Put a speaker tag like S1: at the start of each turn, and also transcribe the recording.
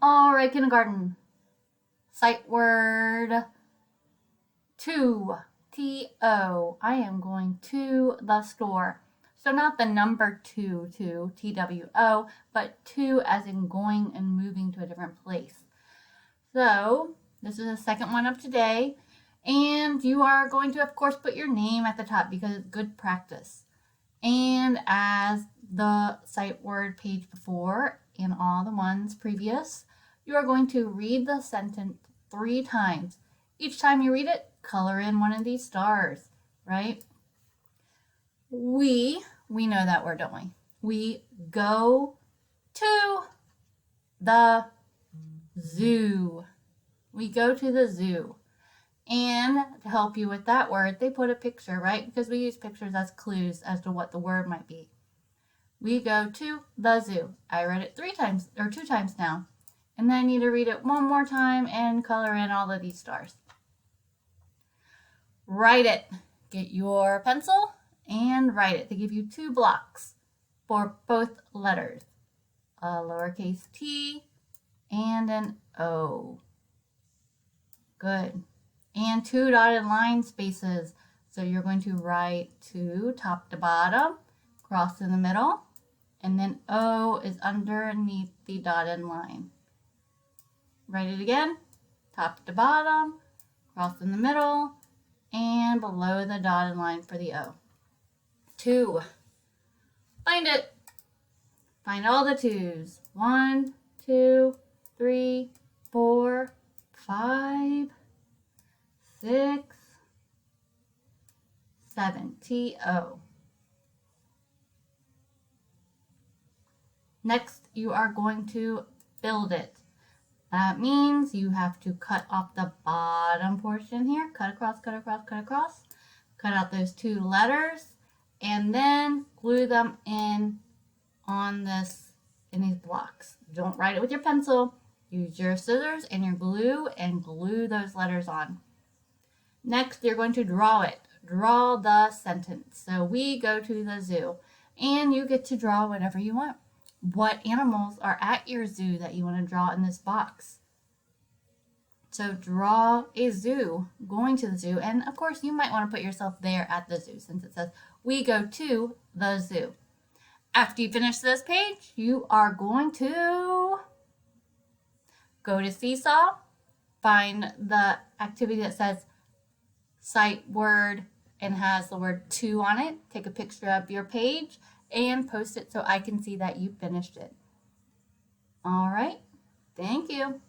S1: All right, kindergarten. Sight word to. T-O. I am going to the store. So not the number two, T-W-O, but to as in going and moving to a different place. So this is the second one of today. And you are going to, of course, put your name at the top because it's good practice. And as the sight word page before and all the ones previous, you are going to read the sentence 3 times. Each time you read it, color in one of these stars, right? We know that word, don't we? We go to the zoo. We go to the zoo. And to help you with that word, they put a picture, right? Because we use pictures as clues as to what the word might be. We go to the zoo. I read it 3 times or 2 times now. And then I need to read it one more time and color in all of these stars. Write it. Get your pencil and write it. They give you 2 blocks for both letters. A lowercase t and an O. Good. And 2 dotted line spaces. So you're going to write 2 top to bottom, cross in the middle, and then O is underneath the dotted line. Write it again, top to bottom, cross in the middle, and below the dotted line for the O. 2. Find it. Find all the 2s. 1, 2, 3, 4, 5, 6, 7. T-O. Next, you are going to build it. That means you have to cut off the bottom portion here. Cut across, cut across, cut across. Cut out those 2 letters and then glue them in on these blocks. Don't write it with your pencil. Use your scissors and your glue and glue those letters on. Next, you're going to draw it. Draw the sentence. So we go to the zoo, and you get to draw whatever you want. What animals are at your zoo that you want to draw in this box? So draw a zoo, going to the zoo, and of course you might want to put yourself there at the zoo since it says we go to the zoo. After you finish this page, you are going to go to Seesaw, find the activity that says sight word and has the word to on it. Take a picture of your page and post it so I can see that you finished it. All right. Thank you.